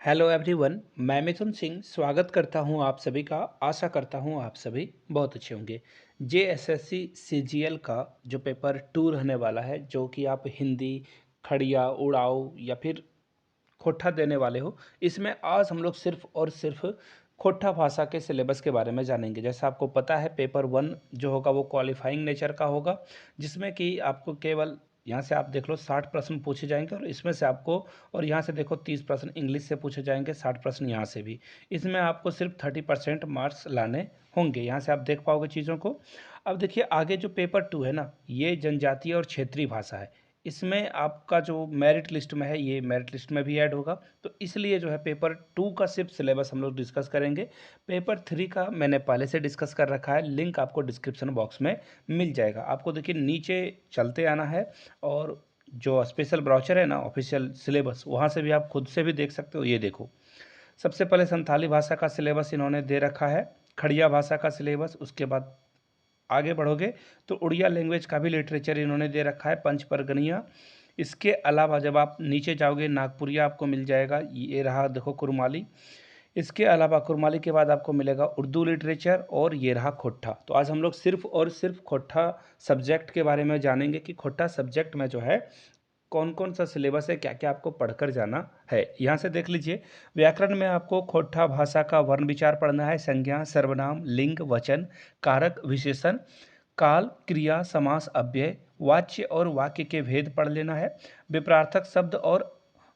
Hello everyone. मैं मिथुन सिंह स्वागत करता हूं आप सभी का। आशा करता हूं आप सभी बहुत अच्छे होंगे। जेएसएससी सीजीएल का जो पेपर 2 रहने वाला है, जो कि आप हिंदी, खड़िया, उड़ाऊ या फिर खोट्ठा देने वाले हो, इसमें आज हम लोग सिर्फ और सिर्फ खोट्ठा भाषा के सिलेबस के बारे में जानेंगे। जैसा आपको पता है, पेपर 1 जो होगा वो क्वालिफाइंग नेचर का होगा, जिसमें कि आपको केवल यहाँ से आप देख लो 60 प्रश्न पूछे जाएंगे, और इसमें से आपको, और यहाँ से देखो 30 प्रश्न इंग्लिश से पूछे जाएंगे, 60 प्रश्न यहाँ से भी। इसमें आपको सिर्फ 30% मार्क्स लाने होंगे। यहाँ से आप देख पाओगे चीज़ों को। अब देखिए, आगे जो पेपर 2 है ना, ये जनजातीय और क्षेत्रीय भाषा है। इसमें आपका जो मेरिट लिस्ट में है, ये मेरिट लिस्ट में भी ऐड होगा। तो इसलिए जो है पेपर 2 का सिर्फ सिलेबस हम लोग डिस्कस करेंगे। पेपर 3 का मैंने पहले से डिस्कस कर रखा है, लिंक आपको डिस्क्रिप्शन बॉक्स में मिल जाएगा। आपको देखिए नीचे चलते आना है, और जो स्पेशल ब्राउचर है ना, ऑफिशियल सिलेबस, वहाँ से भी आप खुद से भी देख सकते हो। ये देखो, सबसे पहले संथाली भाषा का सिलेबस इन्होंने दे रखा है, खड़िया भाषा का सिलेबस, उसके बाद आगे बढ़ोगे तो उड़िया लैंग्वेज का भी लिटरेचर इन्होंने दे रखा है, पंच परगनिया। इसके अलावा जब आप नीचे जाओगे, नागपुरिया आपको मिल जाएगा, ये रहा देखो कुरमाली। इसके अलावा कुरमाली के बाद आपको मिलेगा उर्दू लिटरेचर, और ये रहा खोट्ठा। तो आज हम लोग सिर्फ और सिर्फ खोट्ठा सब्जेक्ट के बारे में जानेंगे कि खोट्ठा सब्जेक्ट में जो है कौन कौन सा सिलेबस है, क्या क्या आपको पढ़कर जाना है। यहाँ से देख लीजिए, व्याकरण में आपको खोट्ठा भाषा का वर्ण विचार पढ़ना है, संज्ञा, सर्वनाम, लिंग, वचन, कारक, विशेषण, काल, क्रिया, समास, अव्यय, वाच्य और वाक्य के भेद पढ़ लेना है। विपरार्थक शब्द और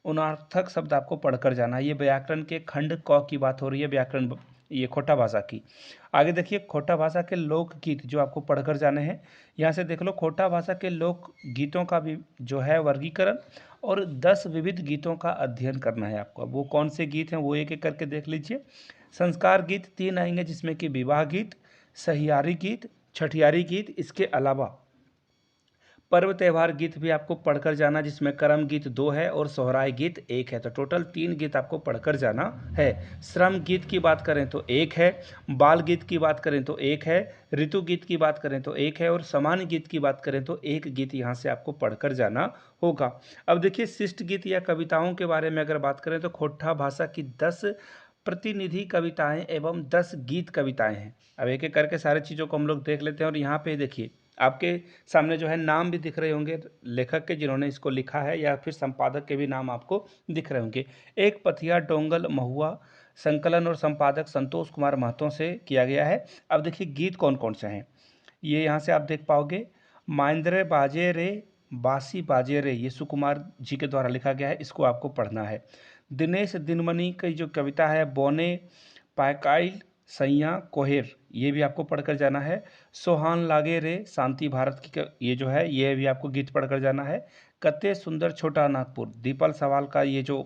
उनार्थक शब्द आपको पढ़कर जाना है। ये व्याकरण के खंड क की बात हो रही है, व्याकरण ये खोटा भाषा की। आगे देखिए, खोटा भाषा के लोकगीत जो आपको पढ़कर जाने हैं। यहाँ से देख लो, खोटा भाषा के लोक गीतों का भी जो है वर्गीकरण, और 10 विविध गीतों का अध्ययन करना है आपको। अब वो कौन से गीत हैं वो एक एक करके देख लीजिए। संस्कार गीत 3 आएंगे, जिसमें कि विवाह गीत, सहियारी गीत, छठियारी गीत। इसके अलावा पर्व त्यौहार गीत भी आपको पढ़कर जाना, जिसमें करम गीत 2 है और सोहराय गीत 1 है। तो टोटल 3 गीत आपको पढ़कर जाना है। श्रम गीत की बात करें तो 1 है, बाल गीत की बात करें तो 1 है, ऋतु गीत की बात करें तो 1 है, और सामान्य गीत की बात करें तो 1 गीत यहाँ से आपको पढ़कर जाना होगा। अब देखिए, शिष्ट गीत या कविताओं के बारे में अगर बात करें तो खोट्ठा भाषा की 10 प्रतिनिधि कविताएं एवं 10 गीत कविताएं हैं। अब एक एक करके सारी चीज़ों को हम लोग देख लेते हैं। और यहाँ पे देखिए, आपके सामने जो है नाम भी दिख रहे होंगे लेखक के, जिन्होंने इसको लिखा है, या फिर संपादक के भी नाम आपको दिख रहे होंगे। एक पथिया डोंगल महुआ, संकलन और संपादक संतोष कुमार महतो से किया गया है। अब देखिए गीत कौन कौन से हैं, ये यहाँ से आप देख पाओगे। माइंद्रे बाजे रे, बासी बाजे रे, ये सुकुमार जी के द्वारा लिखा गया है, इसको आपको पढ़ना है। दिनेश दिनमणि की जो कविता है, बोने पायकाइल सैया कोहेर, ये भी आपको पढ़कर जाना है। सोहान लागे रे, शांति भारत की ये जो है, ये भी आपको गीत पढ़कर जाना है। कते सुंदर छोटा नागपुर, दीपल सवाल का ये जो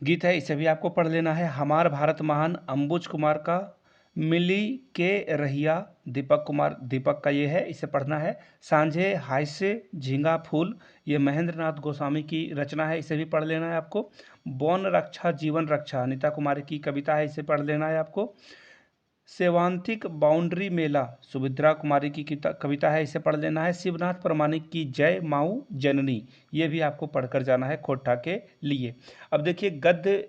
गीत है, इसे भी आपको पढ़ लेना है। हमार भारत महान, अंबुज कुमार का। मिली के रहिया, दीपक का ये है, इसे पढ़ना है। सांझे हायसे झींगा फूल, ये महेंद्र नाथ गोस्वामी की रचना है, इसे भी पढ़ लेना है आपको। वन रक्षा जीवन रक्षा, अनिता कुमारी की कविता है, इसे पढ़ लेना है आपको। सेवांतिक बाउंड्री मेला, सुभद्रा कुमारी की कविता है, इसे पढ़ लेना है। शिवनाथ प्रमाणिक की जय माऊ जननी, ये भी आपको पढ़कर जाना है खोट्ठा के लिए। अब देखिए, गद्य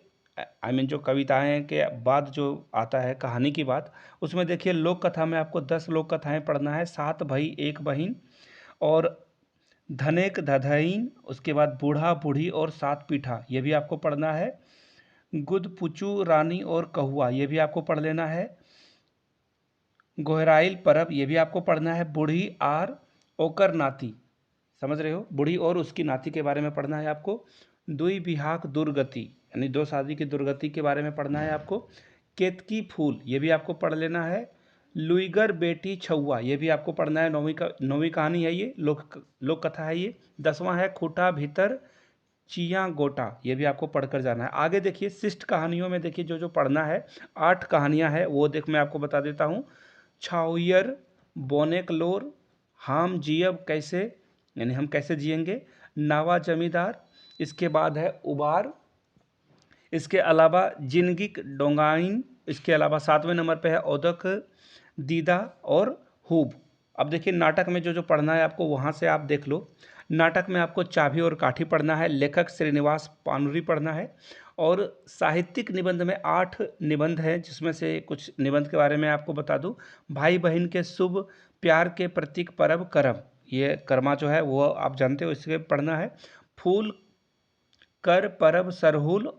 जो कविताएं के बाद जो आता है कहानी की बात, उसमें देखिए लोक कथा में आपको 10 लोक कथाएं पढ़ना है। 7 भाई एक बहिन, और धनेक धधईन, उसके बाद बूढ़ा बूढ़ी और 7 पीठा, ये भी आपको पढ़ना है। गुद पुचू रानी और कहुआ, ये भी आपको पढ़ लेना है। गोहराइल परब, ये भी आपको पढ़ना है। बूढ़ी आर ओकर नाती, समझ रहे हो, बूढ़ी और उसकी नाती के बारे में पढ़ना है आपको। दुई बिहाक दुर्गति, यानी 2 शादी की दुर्गति के बारे में पढ़ना है आपको। केतकी फूल, ये भी आपको पढ़ लेना है। लुईगर बेटी छुआ, ये भी आपको पढ़ना है। 9वीं कहानी है ये, लोक कथा है ये। 10वां है खूटा भीतर चिया गोटा, ये भी आपको पढ़कर जाना है। आगे देखिए, शिष्ट कहानियों में देखिए जो जो पढ़ना है, 8 कहानियां हैं, वो मैं आपको बता देता हूँ। छाउयर, बोनेकलोर, हम जियब कैसे, यानी हम कैसे जिएंगे। नावा जमींदार, इसके बाद है उबार, इसके अलावा जिनगिक डोंगाइन, इसके अलावा 7वें नंबर पे है ओदक दीदा और हुब। अब देखिए, नाटक में जो जो पढ़ना है आपको, वहाँ से आप देख लो। नाटक में आपको चाभी और काठी पढ़ना है, लेखक श्रीनिवास पानुरी पढ़ना है। और साहित्यिक निबंध में 8 निबंध हैं, जिसमें से कुछ निबंध के बारे में आपको बता दूं। भाई बहन के शुभ प्यार के प्रतीक परब करम, ये कर्मा जो है वो आप जानते हो, इसके पढ़ना है। फूल कर परब सरहुल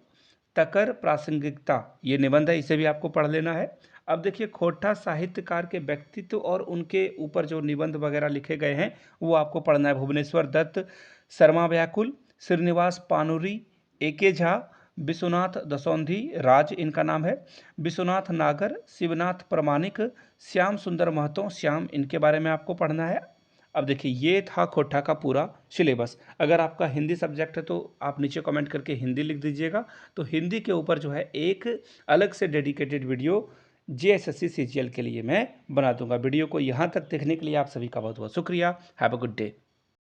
तकर प्रासंगिकता, ये निबंध है, इसे भी आपको पढ़ लेना है। अब देखिए खोटा साहित्यकार के व्यक्तित्व और उनके ऊपर जो निबंध वगैरह लिखे गए हैं वो आपको पढ़ना है। भुवनेश्वर दत्त, शर्मा व्याकुल, श्रीनिवास पानुरी, ए.के. झा, विश्वनाथ दसौंधी, राज इनका नाम है, विश्वनाथ नागर, शिवनाथ प्रमाणिक, श्याम सुंदर महतो, श्याम, इनके बारे में आपको पढ़ना है। अब देखिए ये था खोटा का पूरा सिलेबस। अगर आपका हिंदी सब्जेक्ट है तो आप नीचे कमेंट करके हिंदी लिख दीजिएगा, तो हिंदी के ऊपर जो है एक अलग से डेडिकेटेड वीडियो जेएसएससी सीजीएल के लिए मैं बना दूंगा। वीडियो को यहाँ तक देखने के लिए आप सभी का बहुत बहुत शुक्रिया। Have a good day.